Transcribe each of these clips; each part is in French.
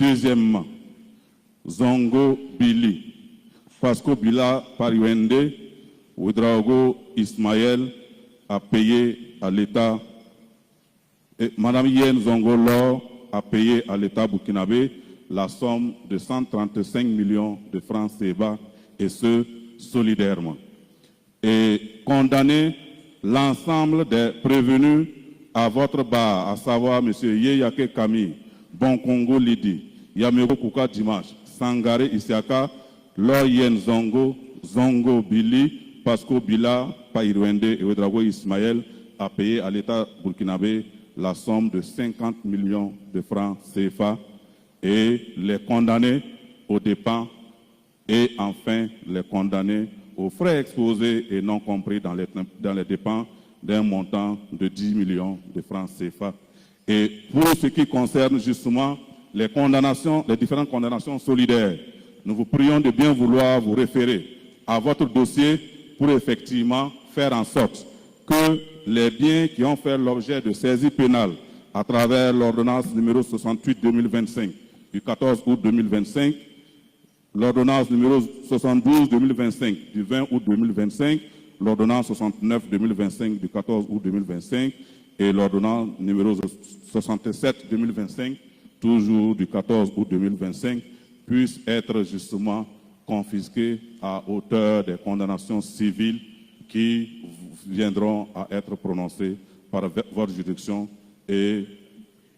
Deuxièmement, Zongo Billy, Pasco Bila Pariwende, Ouedraogo Ismaël a payé à l'État, et Madame Yen Zongo Lor a payé à l'État burkinabé la somme de 135 millions de francs CFA, et ce, solidairement. Et condamner l'ensemble des prévenus à votre barre, à savoir M. Yeyake Kami, Bon Congo Lidi, Yamego Kuka Dimash, Sangare Isiaka, Loyen Zongo, Zongo Billy, Pasco Bila, Pairwende et Ouedraogo Ismaël a payé à l'État burkinabé la somme de 50 millions de francs CFA et les condamner aux dépens et enfin les condamner aux frais exposés et non compris dans les dépenses d'un montant de 10 millions de francs CFA. Et pour ce qui concerne justement les condamnations, les différentes condamnations solidaires, nous vous prions de bien vouloir vous référer à votre dossier pour effectivement faire en sorte que les biens qui ont fait l'objet de saisie pénale à travers l'ordonnance numéro 68-2025 du 14 août 2025, l'ordonnance numéro 72-2025 du 20 août 2025, l'ordonnance 69-2025 du 14 août 2025 et l'ordonnance numéro 67-2025, toujours du 14 août 2025, puissent être justement confisqués à hauteur des condamnations civiles qui viendront à être prononcées par votre juridiction. Et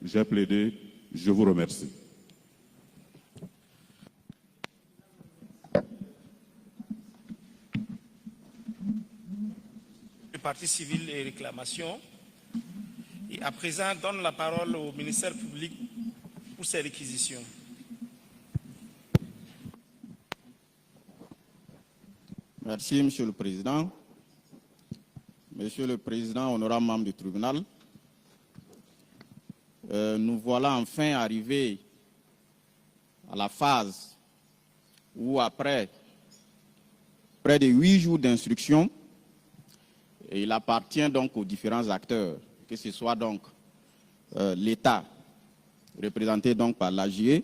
j'ai plaidé, je vous remercie. Partie civile et réclamation. Et à présent, donne la parole au ministère public pour ses réquisitions. Merci, Monsieur le Président. Monsieur le Président, honorable membre du tribunal, nous voilà enfin arrivés à la phase où, après près de 8 jours d'instruction, et il appartient donc aux différents acteurs, que ce soit donc l'État, représenté donc par l'AGE,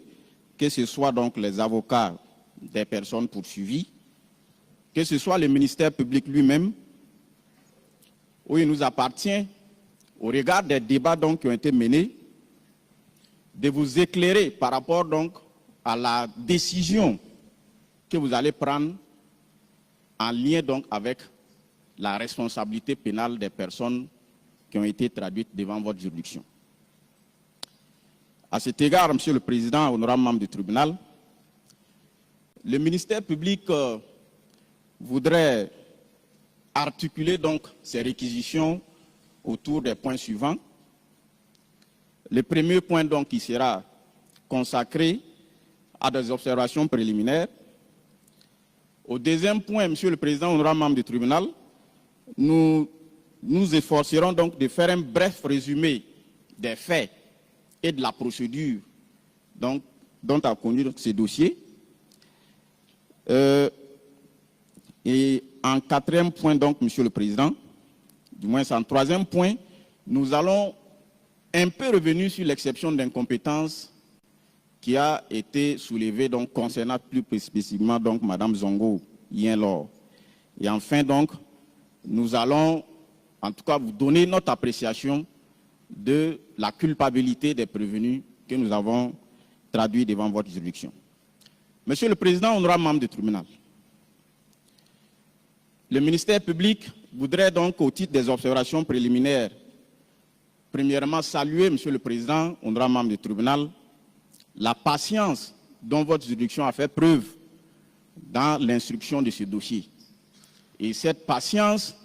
que ce soit donc les avocats des personnes poursuivies, que ce soit le ministère public lui-même, où il nous appartient, au regard des débats donc qui ont été menés, de vous éclairer par rapport donc à la décision que vous allez prendre en lien donc avec la responsabilité pénale des personnes qui ont été traduites devant votre juridiction. À cet égard, Monsieur le Président, honorable membre du tribunal, le ministère public voudrait articuler donc ces réquisitions autour des points suivants. Le premier point donc qui sera consacré à des observations préliminaires. Au deuxième point, Monsieur le Président, honorable membre du tribunal, nous nous efforcerons donc de faire un bref résumé des faits et de la procédure donc, dont a conduit ce dossier. Et en quatrième point, donc, Monsieur le Président, du moins en troisième point, nous allons un peu revenir sur l'exception d'incompétence qui a été soulevée donc, concernant plus spécifiquement donc, Mme Zongo Yen-Lor. Et enfin, donc, nous allons en tout cas vous donner notre appréciation de la culpabilité des prévenus que nous avons traduits devant votre juridiction. Monsieur le Président, honorable membre du tribunal, le ministère public voudrait donc, au titre des observations préliminaires, premièrement saluer, Monsieur le Président, honorable membre du tribunal, la patience dont votre juridiction a fait preuve dans l'instruction de ce dossier. Et cette patience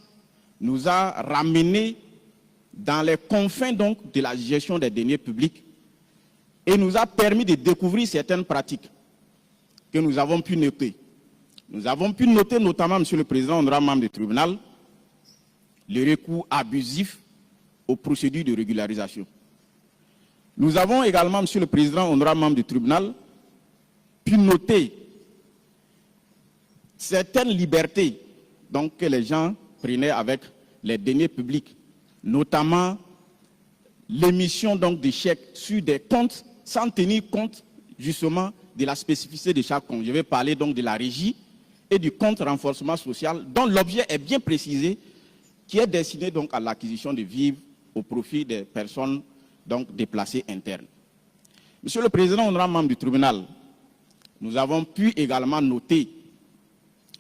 nous a ramenés dans les confins donc, de la gestion des deniers publics et nous a permis de découvrir certaines pratiques que nous avons pu noter. Nous avons pu noter notamment, Monsieur le Président, honorable membre du tribunal, le recours abusif aux procédures de régularisation. Nous avons également, Monsieur le Président, honorable membre du tribunal, pu noter certaines libertés donc, que les gens prenaient avec les deniers publics, notamment l'émission de chèques sur des comptes sans tenir compte justement de la spécificité de chaque compte. Je vais parler donc de la régie et du compte renforcement social, dont l'objet est bien précisé, qui est destiné donc à l'acquisition de vivres au profit des personnes donc déplacées internes. Monsieur le Président, honorable membre du tribunal, nous avons pu également noter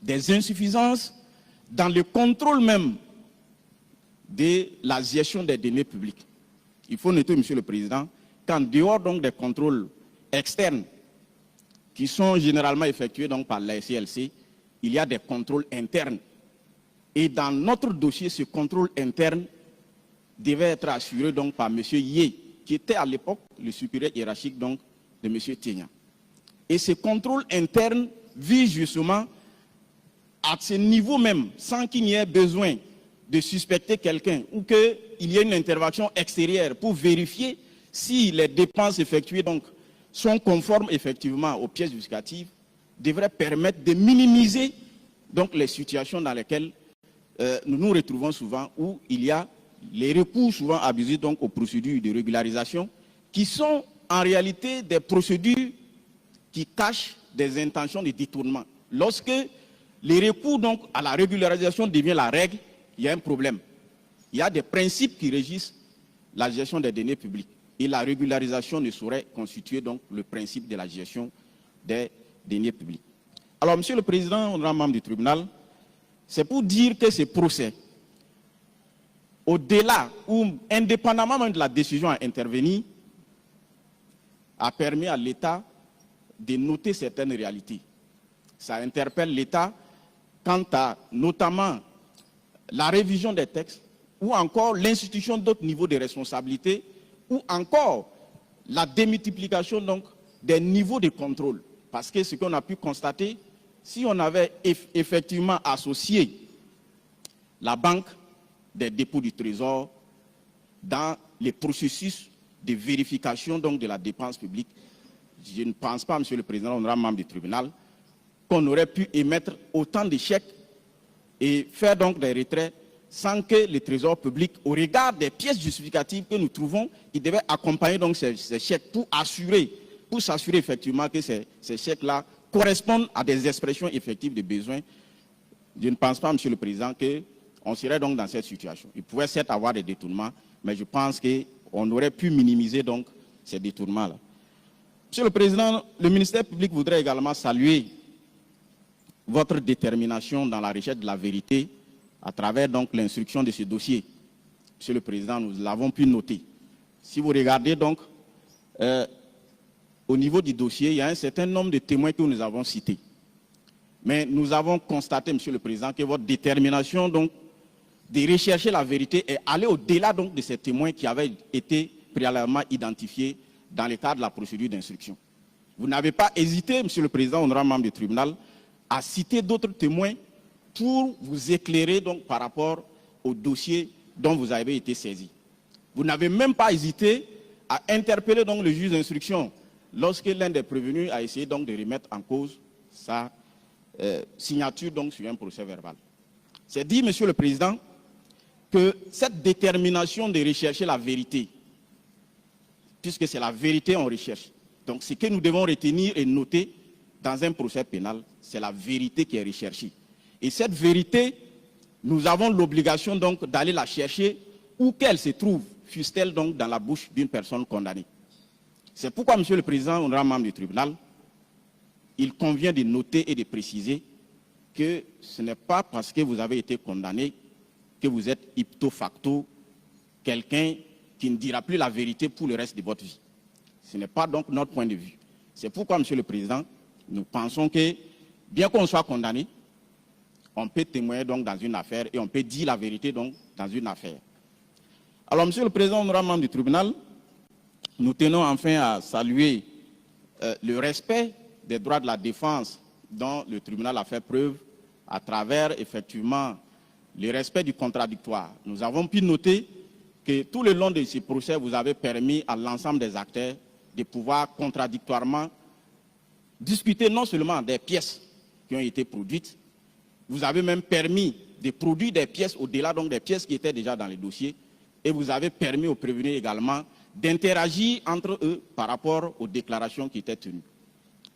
des insuffisances dans le contrôle même de la gestion des deniers publics. Il faut noter, Monsieur le Président, qu'en dehors donc des contrôles externes qui sont généralement effectués donc par la SCLC, il y a des contrôles internes. Et dans notre dossier, ce contrôle interne devait être assuré donc par M. Yé, qui était à l'époque le supérieur hiérarchique donc de M. Tienya. Et ce contrôle interne vise justement à ce niveau même, sans qu'il n'y ait besoin de suspecter quelqu'un ou qu'il y ait une intervention extérieure pour vérifier si les dépenses effectuées donc, sont conformes effectivement aux pièces justificatives, devrait permettre de minimiser donc, les situations dans lesquelles nous nous retrouvons souvent, où il y a les recours souvent abusifs donc, aux procédures de régularisation, qui sont en réalité des procédures qui cachent des intentions de détournement. Lorsque les recours donc, à la régularisation devient la règle, il y a un problème. Il y a des principes qui régissent la gestion des deniers publics. Et la régularisation ne saurait constituer donc le principe de la gestion des deniers publics. Alors, Monsieur le Président, honorable membre du tribunal, c'est pour dire que ce procès, au-delà ou indépendamment même de la décision à intervenir, a permis à l'État de noter certaines réalités. Ça interpelle l'État quant à notamment la révision des textes ou encore l'institution d'autres niveaux de responsabilité ou encore la démultiplication donc, des niveaux de contrôle. Parce que ce qu'on a pu constater, si on avait effectivement associé la Banque des dépôts du Trésor dans les processus de vérification donc, de la dépense publique, je ne pense pas, Monsieur le Président, honorable membre du tribunal, qu'on aurait pu émettre autant de chèques et faire donc des retraits sans que le Trésor public, au regard des pièces justificatives que nous trouvons, il devait accompagner donc ces chèques pour s'assurer effectivement que ces chèques-là correspondent à des expressions effectives de besoins. Je ne pense pas, Monsieur le Président, qu'on serait donc dans cette situation. Il pouvait certes avoir des détournements, mais je pense qu'on aurait pu minimiser donc ces détournements-là. Monsieur le Président, le ministère public voudrait également saluer votre détermination dans la recherche de la vérité à travers donc l'instruction de ce dossier. Monsieur le Président, nous l'avons pu noter. Si vous regardez donc au niveau du dossier, il y a un certain nombre de témoins que nous avons cités. Mais nous avons constaté, Monsieur le Président, que votre détermination donc de rechercher la vérité est allée au-delà donc de ces témoins qui avaient été préalablement identifiés dans le cadre de la procédure d'instruction. Vous n'avez pas hésité, Monsieur le Président, honorable membre du tribunal, à citer d'autres témoins pour vous éclairer donc par rapport au dossier dont vous avez été saisi. Vous n'avez même pas hésité à interpeller donc le juge d'instruction lorsque l'un des prévenus a essayé donc de remettre en cause sa signature donc sur un procès verbal. C'est dit, Monsieur le Président, que cette détermination de rechercher la vérité, puisque c'est la vérité qu'on recherche, donc ce que nous devons retenir et noter dans un procès pénal, c'est la vérité qui est recherchée. Et cette vérité, nous avons l'obligation donc d'aller la chercher où qu'elle se trouve, fût-elle donc dans la bouche d'une personne condamnée. C'est pourquoi, Monsieur le Président, honorable membre du tribunal, il convient de noter et de préciser que ce n'est pas parce que vous avez été condamné que vous êtes ipso facto quelqu'un qui ne dira plus la vérité pour le reste de votre vie. Ce n'est pas donc notre point de vue. C'est pourquoi, Monsieur le Président, nous pensons que, bien qu'on soit condamné, on peut témoigner donc dans une affaire et on peut dire la vérité donc dans une affaire. Alors, Monsieur le Président, honorable membre du tribunal, nous tenons enfin à saluer le respect des droits de la défense dont le tribunal a fait preuve à travers, effectivement, le respect du contradictoire. Nous avons pu noter que tout le long de ce procès, vous avez permis à l'ensemble des acteurs de pouvoir contradictoirement discuter non seulement des pièces qui ont été produites, vous avez même permis de produire des pièces au-delà donc des pièces qui étaient déjà dans les dossiers, et vous avez permis aux prévenus également d'interagir entre eux par rapport aux déclarations qui étaient tenues.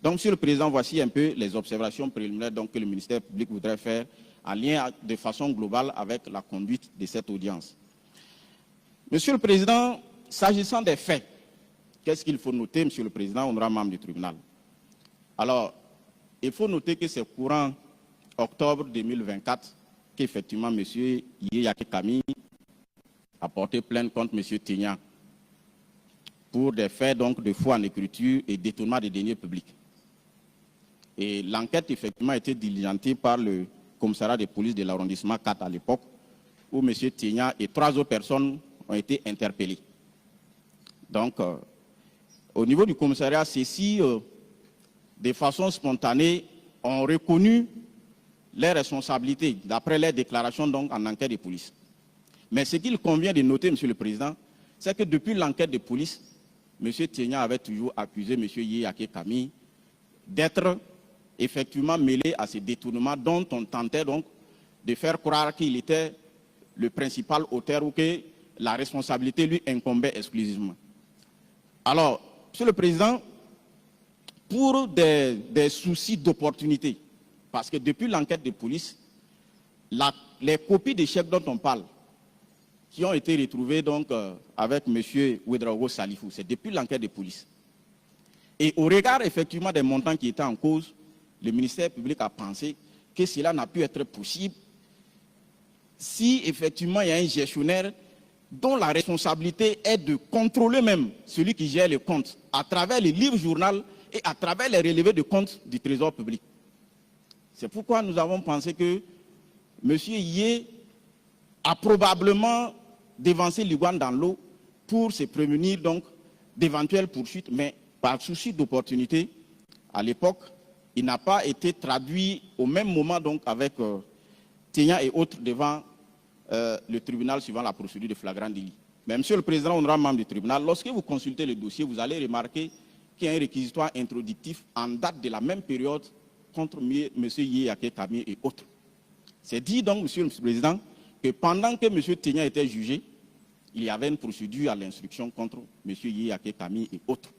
Donc, Monsieur le Président, voici un peu les observations préliminaires donc, que le ministère public voudrait faire en lien de façon globale avec la conduite de cette audience. Monsieur le Président, s'agissant des faits, qu'est-ce qu'il faut noter, Monsieur le Président, honorable membre du tribunal? Alors, il faut noter que c'est courant octobre 2024 qu'effectivement M. Yeyake Kami a porté plainte contre M. Tignan pour des faits donc, de faux en écriture et détournement des deniers publics. Et l'enquête effectivement a été diligentée par le commissariat de police de l'arrondissement 4 à l'époque, où M. Tignan et 3 autres personnes ont été interpellées. Donc, au niveau du commissariat, ceux-ci, de façon spontanée, ont reconnu leurs responsabilités, d'après les déclarations donc, en enquête de police. Mais ce qu'il convient de noter, Monsieur le Président, c'est que depuis l'enquête de police, M. Tignan avait toujours accusé M. Yeyake Kami d'être effectivement mêlé à ces détournements dont on tentait donc de faire croire qu'il était le principal auteur ou que la responsabilité lui incombait exclusivement. Alors, Monsieur le Président, pour des soucis d'opportunité, parce que depuis l'enquête de police, les copies des chèques dont on parle, qui ont été retrouvées donc, avec M. Ouedraogo Salifou, c'est depuis l'enquête de police. Et au regard effectivement des montants qui étaient en cause, le ministère public a pensé que cela n'a pu être possible si effectivement il y a un gestionnaire dont la responsabilité est de contrôler même celui qui gère le compte à travers les livres journal et à travers les relevés de compte du Trésor public. C'est pourquoi nous avons pensé que M. Yé a probablement dévancé l'Iguane dans l'eau pour se prémunir donc d'éventuelles poursuites, mais par souci d'opportunité, à l'époque, il n'a pas été traduit au même moment donc avec Tignan et autres devant le tribunal suivant la procédure de flagrant délit. Mais Monsieur le Président, honorable membre du tribunal, lorsque vous consultez le dossier, vous allez remarquer qu'il y a un réquisitoire introductif en date de la même période contre M. Yeyake Kami et autres. C'est dit donc, Monsieur le Président, que pendant que M. Tignan était jugé, il y avait une procédure à l'instruction contre M. Yeyake Kami et autres.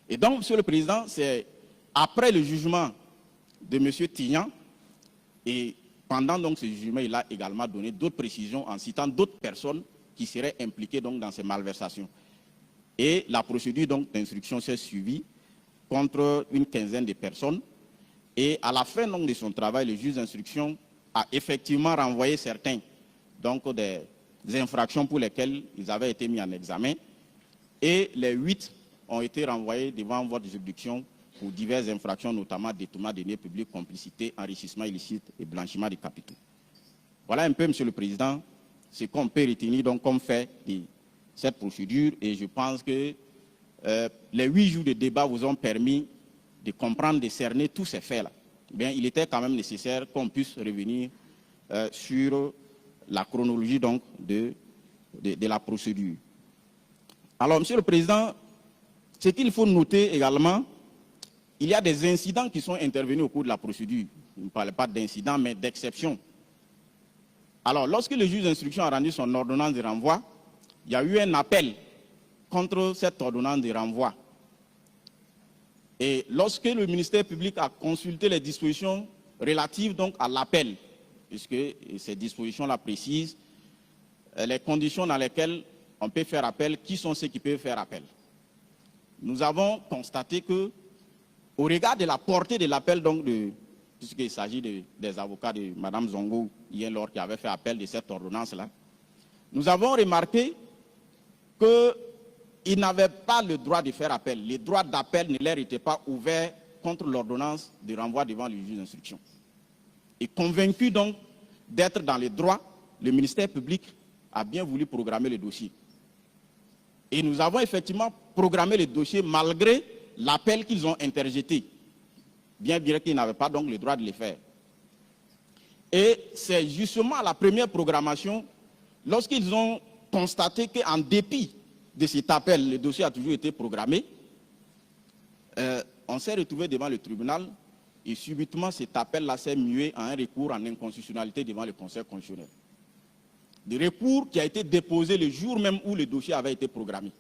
Et donc, Monsieur le Président, c'est après le jugement de M. Tignan, et pendant donc ce jugement, il a également donné d'autres précisions en citant d'autres personnes qui seraient impliquées donc dans ces malversations. Et la procédure d'instruction s'est suivie contre une quinzaine de personnes. Et à la fin donc, de son travail, le juge d'instruction a effectivement renvoyé certains donc, des infractions pour lesquelles ils avaient été mis en examen. Et les 8 ont été renvoyés devant votre juridiction pour diverses infractions, notamment détournement de deniers publics, complicité, enrichissement illicite et blanchiment de capitaux. Voilà un peu, Monsieur le Président, ce qu'on peut retenir donc, comme fait de cette procédure. Et je pense que les 8 jours de débat vous ont permis de comprendre, de cerner tous ces faits-là. Bien, il était quand même nécessaire qu'on puisse revenir sur la chronologie donc, de la procédure. Alors, Monsieur le Président, ce qu'il faut noter également, il y a des incidents qui sont intervenus au cours de la procédure. Je ne parle pas d'incidents, mais d'exceptions. Alors, lorsque le juge d'instruction a rendu son ordonnance de renvoi, il y a eu un appel contre cette ordonnance de renvoi. Et lorsque le ministère public a consulté les dispositions relatives donc à l'appel, puisque ces dispositions-là précisent les conditions dans lesquelles on peut faire appel, qui sont ceux qui peuvent faire appel. Nous avons constaté que, au regard de la portée de l'appel, donc puisqu'il s'agit des avocats de Mme Zongo, hier lors qui avait fait appel de cette ordonnance-là, nous avons remarqué qu'ils n'avaient pas le droit de faire appel. Les droits d'appel ne leur étaient pas ouverts contre l'ordonnance de renvoi devant le juge d'instruction. Et convaincu donc d'être dans les droits, le ministère public a bien voulu programmer le dossier. Et nous avons effectivement programmé le dossier malgré l'appel qu'ils ont interjeté, bien qu'ils n'avaient pas donc le droit de le faire. Et c'est justement à la première programmation, lorsqu'ils ont constaté qu'en dépit de cet appel, le dossier a toujours été programmé, on s'est retrouvé devant le tribunal et subitement cet appel-là s'est mué en un recours en inconstitutionnalité devant le Conseil constitutionnel. Le recours qui a été déposé le jour même où le dossier avait été programmé.